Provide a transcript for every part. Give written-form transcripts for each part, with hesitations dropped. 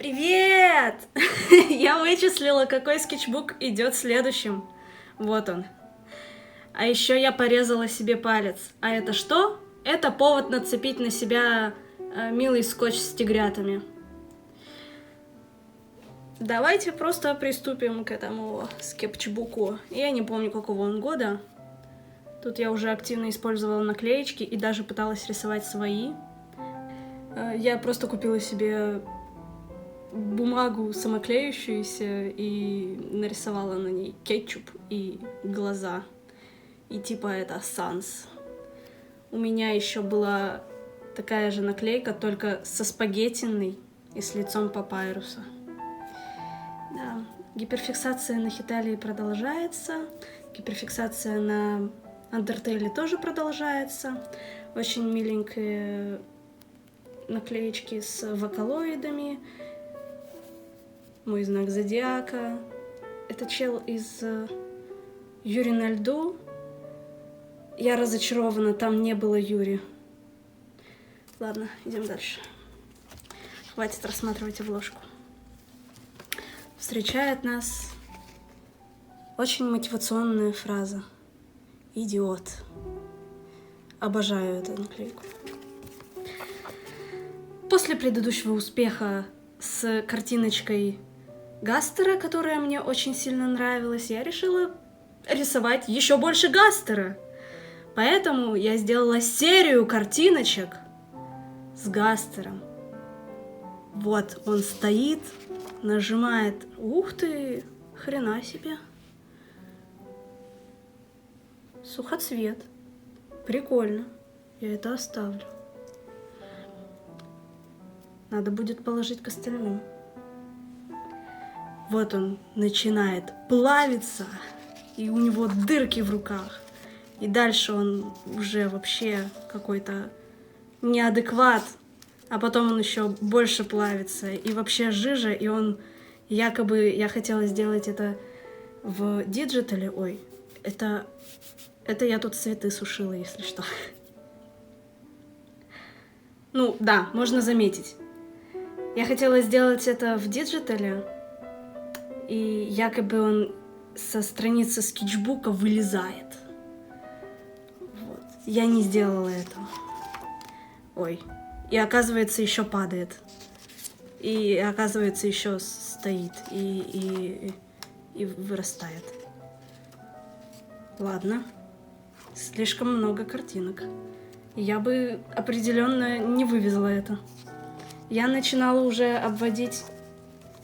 Привет! Я вычислила, какой скетчбук идет следующим. Вот он. А еще я порезала себе палец. А это что? Это повод нацепить на себя милый скотч с тигрятами. Давайте просто приступим к этому скетчбуку. Я не помню, какого он года. Тут я уже активно использовала наклеечки и даже пыталась рисовать свои. Я просто купила себе бумагу самоклеющуюся и нарисовала на ней кетчуп и глаза. И типа это Санс. У меня еще была такая же наклейка, только со спагеттиной и с лицом папайруса. Да. Гиперфиксация на Хеталии продолжается. Гиперфиксация на Андертейле тоже продолжается. Очень миленькие наклеечки с вокалоидами. Мой знак зодиака. Это чел из Юри на льду. Я разочарована, там не было Юри. Ладно, идем дальше. Хватит рассматривать обложку. Встречает нас очень мотивационная фраза. Идиот. Обожаю эту наклейку. После предыдущего успеха с картиночкой Гастера, которая мне очень сильно нравилась, я решила рисовать еще больше Гастера. Поэтому я сделала серию картиночек с Гастером. Вот он стоит, нажимает. Ух ты, хрена себе. Сухоцвет. Прикольно. Я это оставлю. Надо будет положить к остальным. Вот он начинает плавиться, и у него дырки в руках. И дальше он уже вообще какой-то неадекват, а потом он еще больше плавится, и вообще жижа, и он якобы, я хотела сделать это в диджитале, ой, это я тут цветы сушила, если что. Ну да, можно заметить. Я хотела сделать это в диджитале, и якобы он со страницы скетчбука вылезает. Вот. Я не сделала этого. Ой. И оказывается, еще падает. И оказывается, еще стоит. И вырастает. Ладно. Слишком много картинок. Я бы определенно не вывезла это. Я начинала уже обводить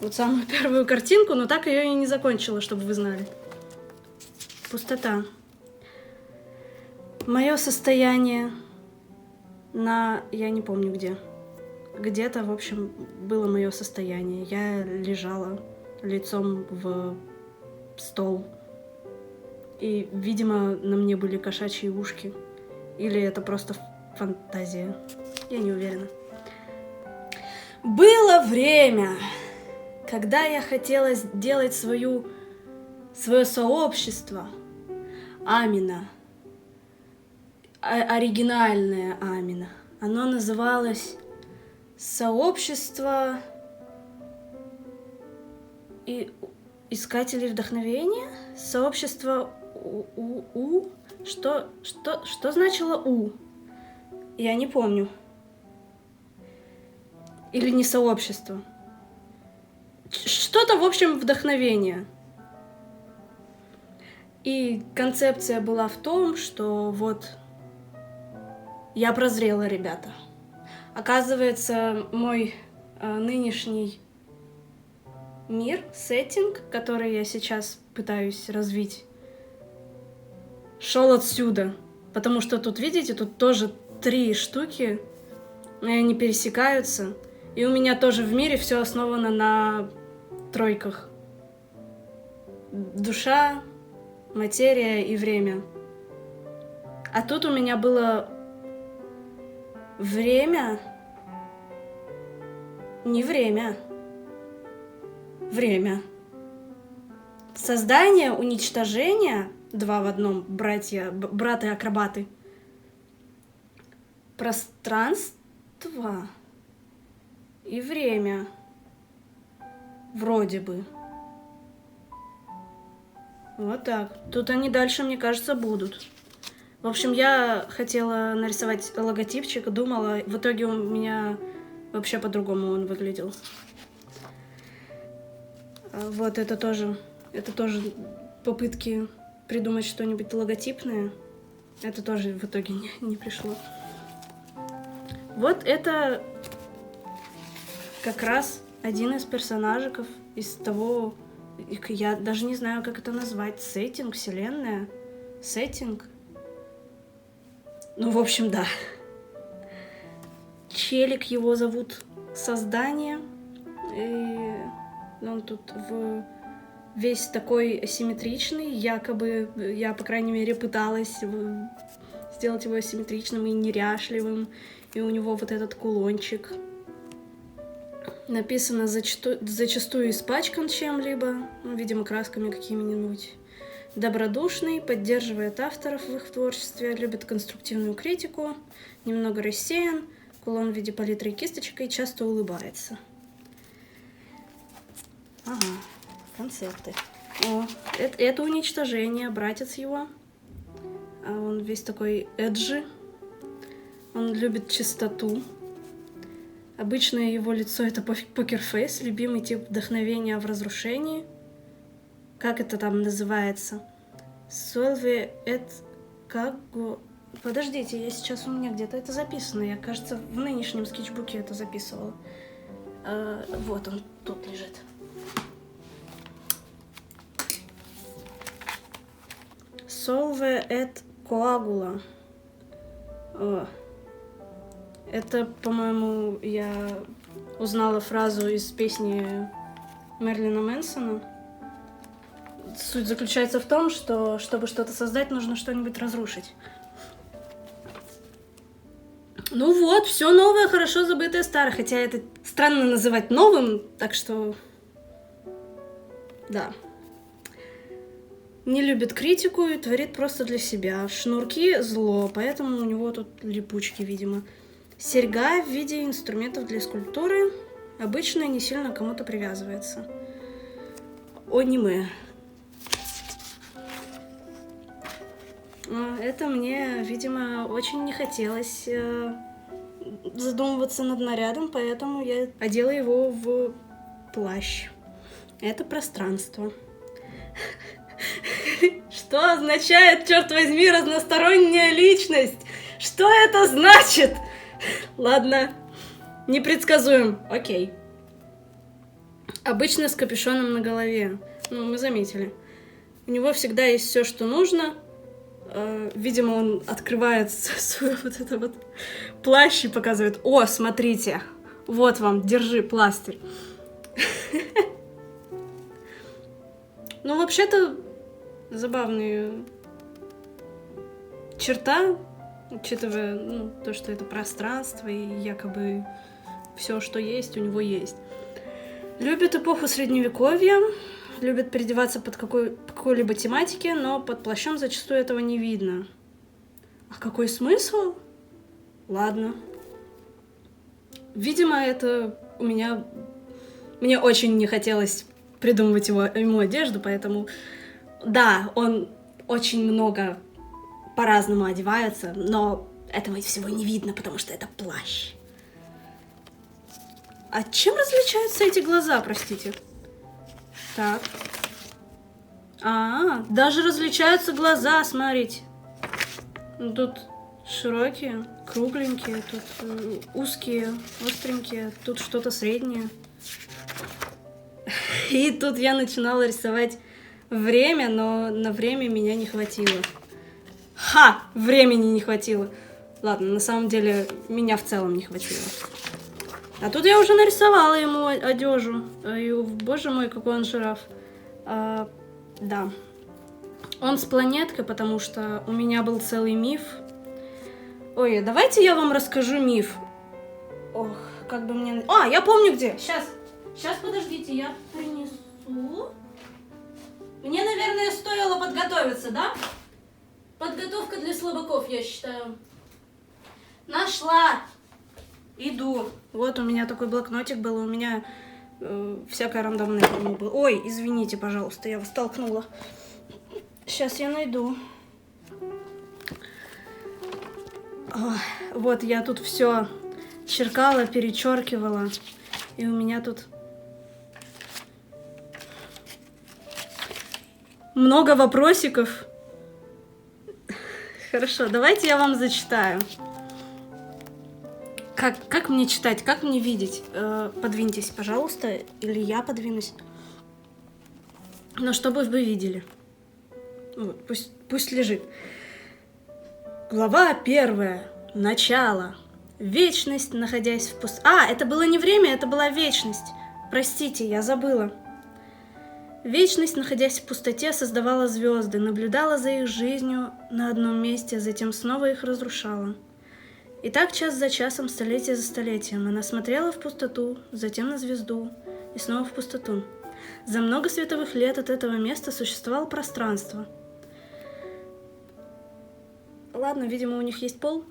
вот самую первую картинку, но так ее и не закончила, чтобы вы знали. Пустота. Мое состояние я не помню где. Где-то, в общем, было мое состояние. Я лежала лицом в стол. И, видимо, на мне были кошачьи ушки. Или это просто фантазия. Я не уверена. Было время, когда я хотела сделать свое сообщество. Амина. Оригинальное Амина. Оно называлось «Сообщество искателей вдохновения». Сообщество Что значило У? Я не помню. Или не сообщество. Что-то, в общем, вдохновение. И концепция была в том, что вот я прозрела, ребята. Оказывается, мой нынешний мир, сеттинг, который я сейчас пытаюсь развить, шел отсюда. Потому что тут, видите, тут тоже 3 штуки, и они пересекаются. И у меня тоже в мире все основано на 3. Душа, материя и время. А тут у меня было время. Не время. Время. Создание, уничтожение. 2 в одном. Браты-акробаты. Пространство и время. Вроде бы. Вот так. Тут они дальше, мне кажется, будут. В общем, я хотела нарисовать логотипчик, думала, в итоге у меня вообще по-другому он выглядел. Вот это тоже попытки придумать что-нибудь логотипное. Это тоже в итоге не пришло. Вот это как раз один из персонажиков из того, я даже не знаю, как это назвать, сеттинг, вселенная, сеттинг. Ну, в общем, да. Челик его зовут Создание. И он тут весь такой асимметричный. Якобы я, по крайней мере, пыталась сделать его асимметричным и неряшливым. И у него вот этот кулончик. Написано зачастую испачкан чем-либо, видимо, красками какими-нибудь. Добродушный, поддерживает авторов в их творчестве, любит конструктивную критику, немного рассеян, кулон в виде палитры и кисточек и часто улыбается. Ага, концепты. О, это уничтожение, братец его. А он весь такой эджи. Он любит чистоту. Обычное его лицо — это покерфейс, любимый тип вдохновения в разрушении. Как это там называется? Solve et Kago. Подождите, я сейчас у меня где-то это записано. Я, кажется, в нынешнем скетчбуке это записывала. Вот он тут лежит. Solve et Coagula. Это, по-моему, я узнала фразу из песни Мерлина Мэнсона. Суть заключается в том, что чтобы что-то создать, нужно что-нибудь разрушить. Ну вот, все новое, хорошо забытое старое. Хотя это странно называть новым, так что... Да. Не любит критику и творит просто для себя. Шнурки — зло, поэтому у него тут липучки, видимо. Серьга в виде инструментов для скульптуры. Обычно не сильно кому-то привязывается. Аниме. Это мне, видимо, очень не хотелось задумываться над нарядом, поэтому я одела его в плащ. Это пространство. Что означает, черт возьми, разносторонняя личность? Что это значит? Ладно, непредсказуем. Окей. Обычно с капюшоном на голове. Ну, мы заметили. У него всегда есть все, что нужно. Видимо, он открывает свой вот это вот плащ и показывает: о, смотрите, вот вам, держи пластырь. Ну, вообще-то, забавная черта, учитывая то, что это пространство и якобы все, что есть, у него есть. Любит эпоху Средневековья, любит переодеваться под какой-либо тематики, но под плащом зачастую этого не видно. А какой смысл? Ладно. Видимо, это у меня... Мне очень не хотелось придумывать ему одежду, поэтому... Да, он очень много по-разному одевается, но этого всего не видно, потому что это плащ. А чем различаются эти глаза, простите? Так. Даже различаются глаза, смотрите. Тут широкие, кругленькие, тут узкие, остренькие, тут что-то среднее. И тут я начинала рисовать время, но на время меня не хватило. Времени не хватило. Ладно, на самом деле меня в целом не хватило. А тут я уже нарисовала ему одежу. И, боже мой, какой он жираф. Да. Он с планеткой, потому что у меня был целый миф. Ой, давайте я вам расскажу миф. Ох, как бы мне... я помню где. Сейчас, подождите, я принесу. Мне, наверное, стоило подготовиться, да? Подготовка для слабаков, я считаю. Нашла. Иду. Вот у меня такой блокнотик был. У меня всякое рандомное было. Ой, извините, пожалуйста, я вас толкнула. Сейчас я найду. Вот я тут все черкала, перечеркивала. И у меня тут много вопросиков. Хорошо, давайте я вам зачитаю. Как мне читать, как мне видеть? Подвиньтесь, пожалуйста, или я подвинусь. Но чтобы вы видели. Вот, пусть лежит. Глава 1. Начало. Вечность, находясь в это было не время, это была вечность. Простите, я забыла. Вечность, находясь в пустоте, создавала звезды, наблюдала за их жизнью на одном месте, затем снова их разрушала. И так час за часом, столетие за столетием, она смотрела в пустоту, затем на звезду и снова в пустоту. За много световых лет от этого места существовало пространство. Ладно, видимо, у них есть пол.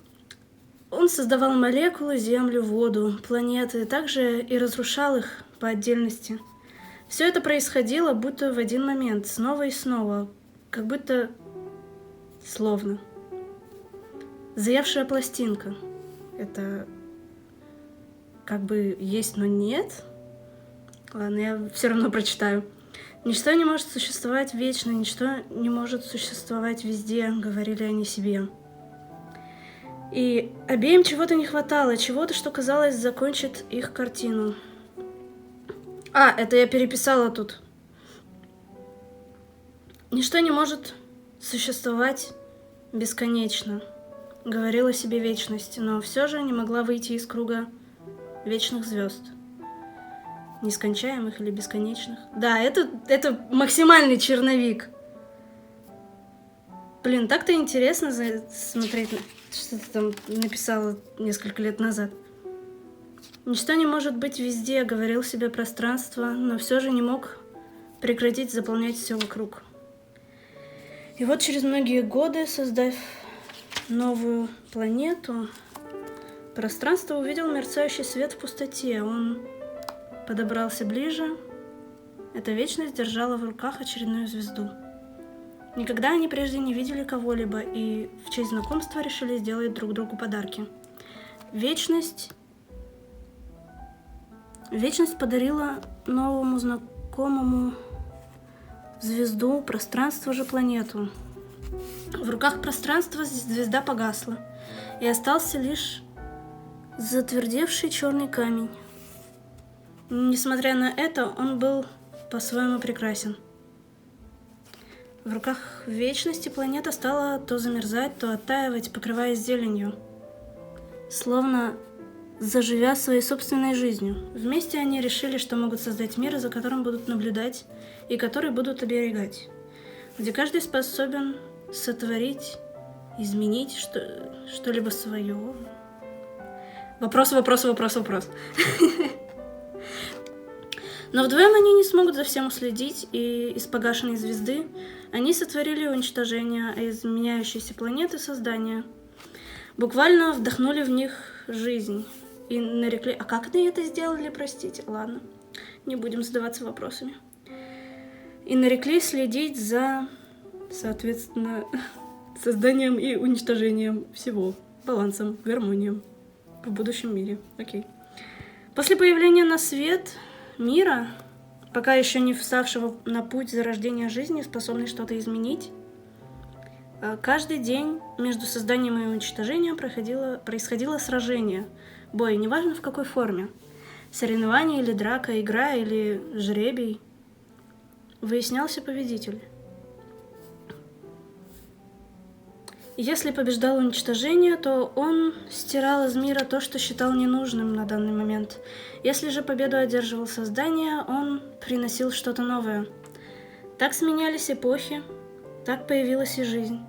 Он создавал молекулы, землю, воду, планеты, также и разрушал их по отдельности. Все это происходило будто в один момент, снова и снова, как будто словно. Заевшая пластинка. Это как бы есть, но нет. Ладно, я все равно прочитаю. Ничто не может существовать вечно, ничто не может существовать везде, говорили они себе. И обеим чего-то не хватало, чего-то, что, казалось, закончит их картину. Это я переписала тут. Ничто не может существовать бесконечно, говорила себе вечность, но все же не могла выйти из круга вечных звезд. Нескончаемых или бесконечных. Да, это максимальный черновик. Блин, так-то интересно смотреть, что ты там написала несколько лет назад. Ничто не может быть везде, говорил себе пространство, но все же не мог прекратить заполнять все вокруг. И вот через многие годы, создав новую планету, пространство увидел мерцающий свет в пустоте. Он подобрался ближе. Эта вечность держала в руках очередную звезду. Никогда они прежде не видели кого-либо и в честь знакомства решили сделать друг другу подарки. Вечность подарила новому знакомому звезду, пространство же планету. В руках пространства звезда погасла, и остался лишь затвердевший черный камень. Несмотря на это, он был по-своему прекрасен. В руках вечности планета стала то замерзать, то оттаивать, покрываясь зеленью, словно заживя своей собственной жизнью. Вместе они решили, что могут создать мир, за которым будут наблюдать и который будут оберегать, где каждый способен сотворить, изменить что-либо свое. Вопрос. Но вдвоем они не смогут за всем уследить, и из погашенной звезды они сотворили уничтожение, а из меняющейся планеты создание. Буквально вдохнули в них жизнь и нарекли... А как они это сделали, простите? Ладно, не будем задаваться вопросами. И нарекли следить за, соответственно, созданием и уничтожением всего, балансом, гармонией в будущем мире. Окей. После появления на свет мира, пока еще не вставшего на путь зарождения жизни, способный что-то изменить, каждый день между созданием и уничтожением происходило сражение, бой, неважно в какой форме. Соревнование или драка, игра или жребий. Выяснялся победитель. Если побеждал уничтожение, то он стирал из мира то, что считал ненужным на данный момент. Если же победу одерживал создание, он приносил что-то новое. Так сменялись эпохи, так появилась и жизнь.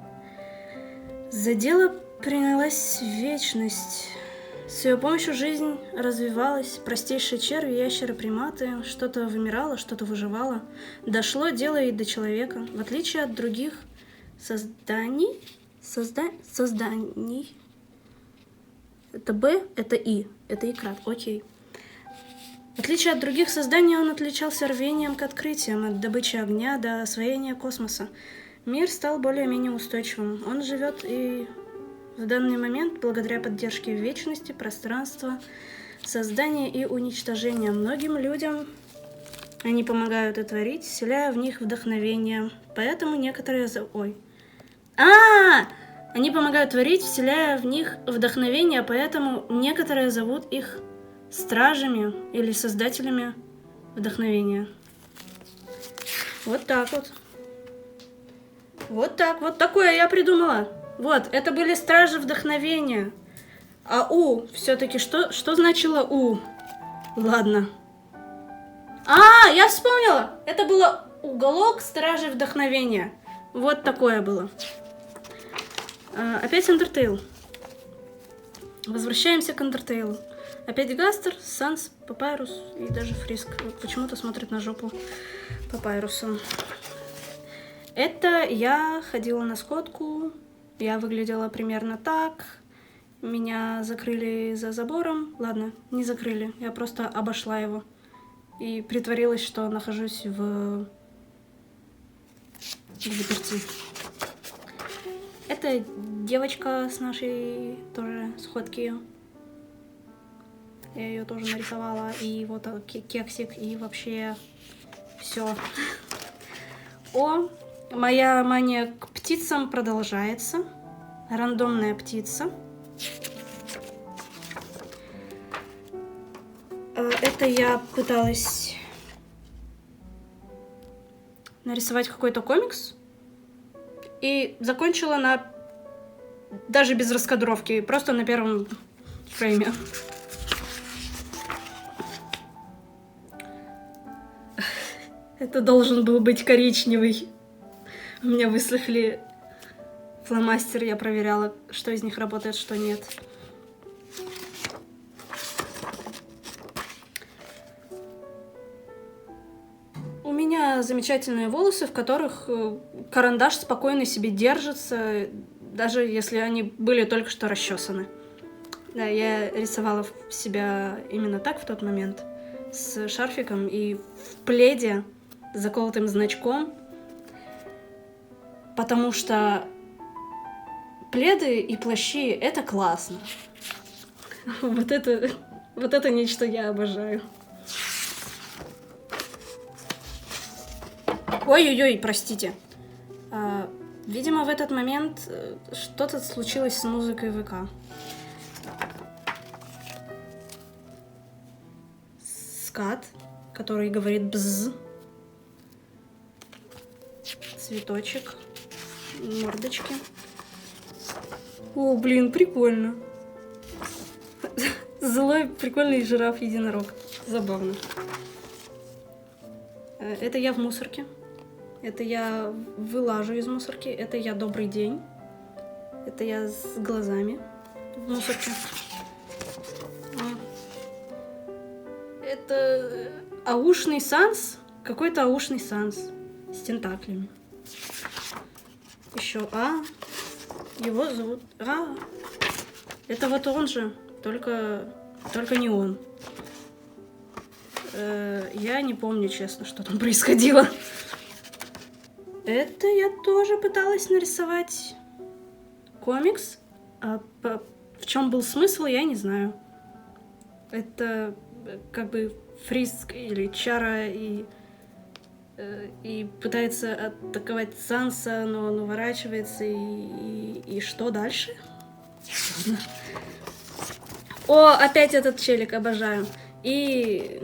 За дело принялась вечность. С ее помощью жизнь развивалась, простейшие черви, ящеры, приматы, что-то вымирало, что-то выживало. Дошло дело и до человека. В отличие от других созданий... Созданий. Это Б, это И, это икра, окей. В отличие от других созданий, он отличался рвением к открытиям, от добычи огня до освоения космоса. Мир стал более-менее устойчивым. Он живет и в данный момент благодаря поддержке вечности, пространства, создания и уничтожения. Многим людям они помогают и творить, вселяя в них вдохновение. Поэтому некоторые... Они помогают творить, вселяя в них вдохновение, поэтому некоторые зовут их стражами или создателями вдохновения. Вот так вот. Вот так, вот такое я придумала. Вот, это были стражи вдохновения. А У, все-таки что значило У? Ладно. Я вспомнила! Это было уголок стражи вдохновения. Вот такое было. Опять Undertale. Возвращаемся к Undertale. Опять Гастер, Санс, Папайрус и даже Фриск. Вот почему-то смотрит на жопу Папайруса. Это я ходила на сходку. Я выглядела примерно так. Меня закрыли за забором. Ладно, не закрыли. Я просто обошла его. И притворилась, что нахожусь в заперти. Это девочка с нашей тоже сходки. Я ее тоже нарисовала. И вот кексик, и вообще все. Моя мания к птицам продолжается. Рандомная птица. Это я пыталась нарисовать какой-то комикс. И закончила даже без раскадровки, просто на первом фрейме. Это должен был быть коричневый. У меня высохли фломастеры, я проверяла, что из них работает, что нет. У меня замечательные волосы, в которых карандаш спокойно себе держится, даже если они были только что расчесаны. Да, я рисовала себя именно так в тот момент, с шарфиком и в пледе, с заколотым значком, потому что пледы и плащи — это классно. Вот это нечто я обожаю. Ой-ой-ой, простите. Видимо, в этот момент что-то случилось с музыкой ВК. Скат, который говорит бзз. Цветочек. Мордочки. О, блин, прикольно. Злой, прикольный жираф-единорог. Забавно. Это я в мусорке. Это я вылажу из мусорки. Это я добрый день. Это я с глазами в мусорке. Это аушный санс. Какой-то аушный санс с тентаклями. Еще Его зовут Это вот он же. Только не он. Я не помню, честно, что там происходило. Это я тоже пыталась нарисовать комикс. В чем был смысл, я не знаю. Это как бы Фриск или Чара и пытается атаковать Санса, но он уворачивается. И что дальше? Опять этот челик, обожаю. И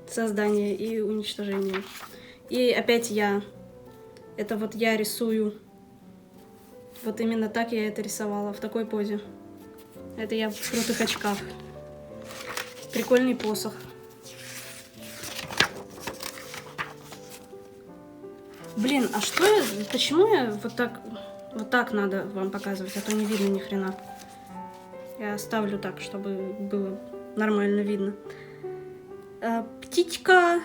создание, и уничтожение. И опять я. Это вот я рисую. Вот именно так я это рисовала, в такой позе. Это я в крутых очках. Прикольный посох. Блин, почему я вот так надо вам показывать, а то не видно ни хрена. Я ставлю так, чтобы было нормально видно. Птичка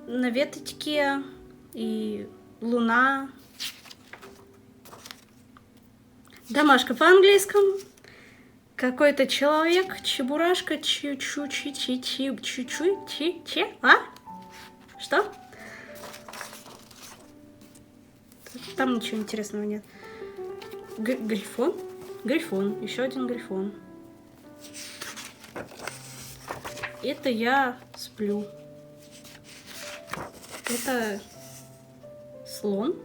на веточке и луна. Домашка по английскому. Какой-то человек, чебурашка, чуть-чуть, а? Что? Там ничего интересного нет. Грифон? Грифон, еще один грифон. Это я сплю. Это слон.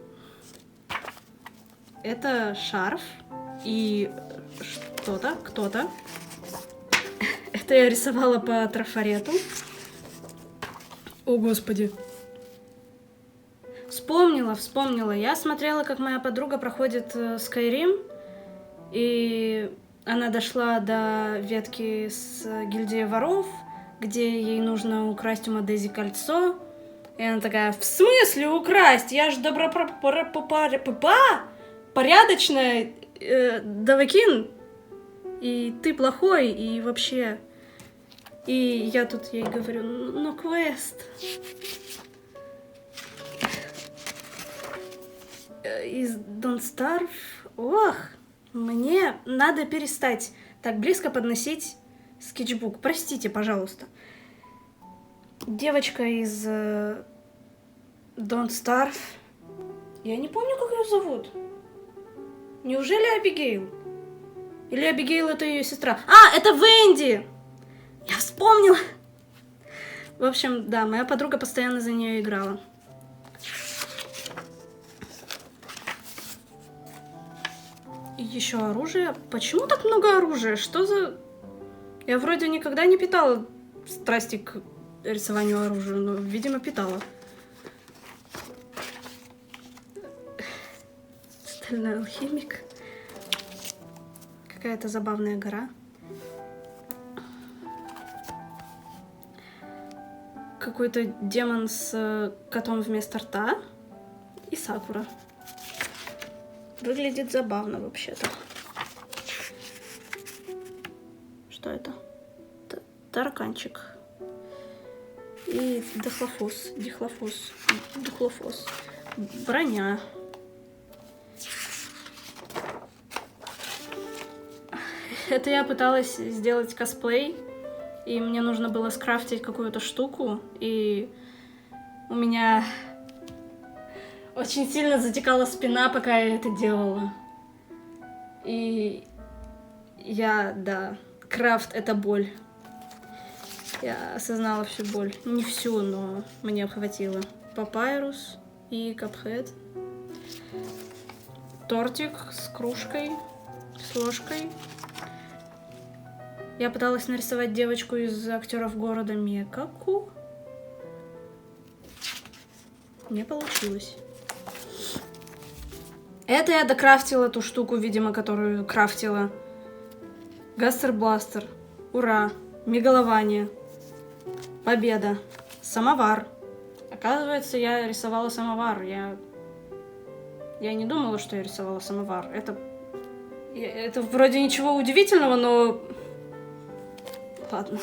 Это шарф и что-то, кто-то. Это я рисовала по трафарету. О, господи. Вспомнила. Я смотрела, как моя подруга проходит Skyrim, и она дошла до ветки с гильдией воров, где ей нужно украсть у Мадези кольцо. И она такая: в смысле украсть? Я же порядочная Давакин, и ты плохой, и вообще... И я тут ей говорю: ну, квест. Из Don't Starve. Ох, мне надо перестать так близко подносить скетчбук. Простите, пожалуйста. Девочка из Don't Starve. Я не помню, как ее зовут. Неужели Абигейл? Или Абигейл — это ее сестра? А, это Венди! Я вспомнила. В общем, да, моя подруга постоянно за нее играла. И еще оружие. Почему так много оружия? Что за... Я вроде никогда не питала страсти к рисованию оружия, но, видимо, питала. Стальной алхимик. Какая-то забавная гора. Какой-то демон с котом вместо рта. И Сакура. Выглядит забавно вообще-то. Что это? Тараканчик. И дихлофос. Броня. Это я пыталась сделать косплей, и мне нужно было скрафтить какую-то штуку, и у меня очень сильно затекала спина, пока я это делала. И да, крафт — это боль. Я осознала всю боль. Не всю, но мне хватило. Папайрус и капхед. Тортик с кружкой, с ложкой. Я пыталась нарисовать девочку из актеров города Мекаку. Не получилось. Это я докрафтила ту штуку, видимо, которую крафтила. Гастер-бластер. Ура. Мегалование. Победа. Самовар. Оказывается, я рисовала самовар. Я не думала, что я рисовала самовар. Это вроде ничего удивительного, но... Ладно.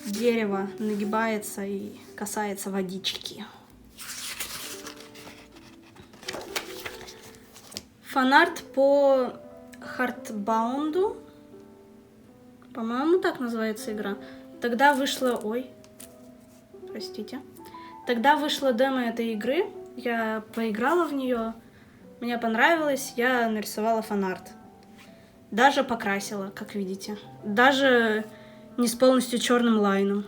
Дерево нагибается и касается водички. Фанарт по Хартбаунду. По-моему, так называется игра. Тогда вышла... Ой. Простите. Тогда вышла демо этой игры. Я поиграла в нее. Мне понравилось. Я нарисовала фанарт. Даже покрасила, как видите. Даже не с полностью черным лайном.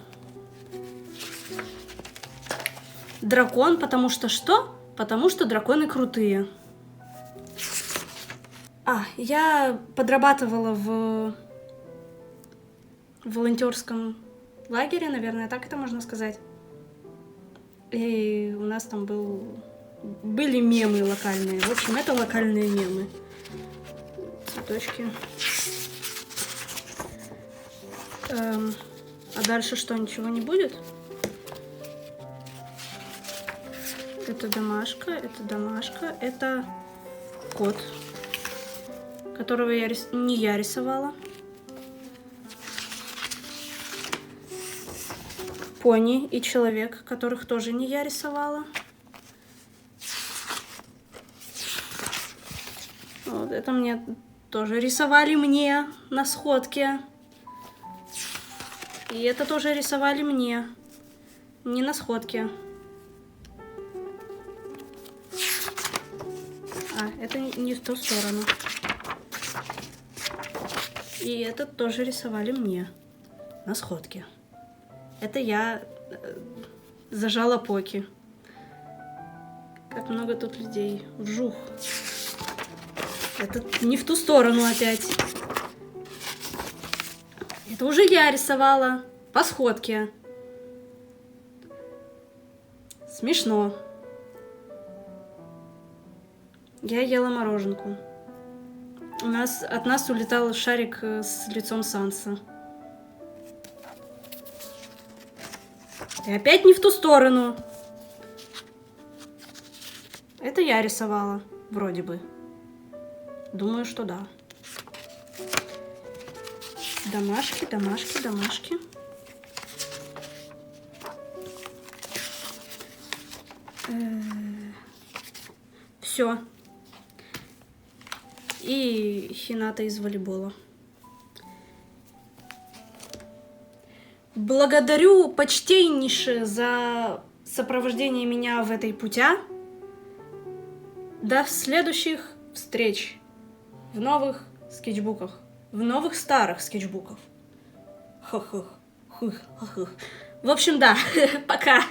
Дракон, потому что что? Потому что драконы крутые. Я подрабатывала в волонтерском лагере, наверное, так это можно сказать. И у нас там были мемы локальные. В общем, это локальные мемы. Цветочки. А дальше что, ничего не будет? Это домашка, это кот, которого не я рисовала. Пони и человек, которых тоже не я рисовала. Вот это мне тоже рисовали мне на сходке. И это тоже рисовали мне. Не на сходке. А, это не в ту сторону. И это тоже рисовали мне на сходке. Это я зажала поки. Как много тут людей. Вжух. Это не в ту сторону опять. Это уже я рисовала по сходке. Смешно. Я ела мороженку. От нас улетал шарик с лицом Санса. И опять не в ту сторону. Это я рисовала, вроде бы. Думаю, что да. Домашки, домашки, домашки. Все. И Хината из волейбола. Благодарю почтеннейше за сопровождение меня в этой путя. До следующих встреч в новых скетчбуках, в новых старых скетчбуках. В общем, да, пока.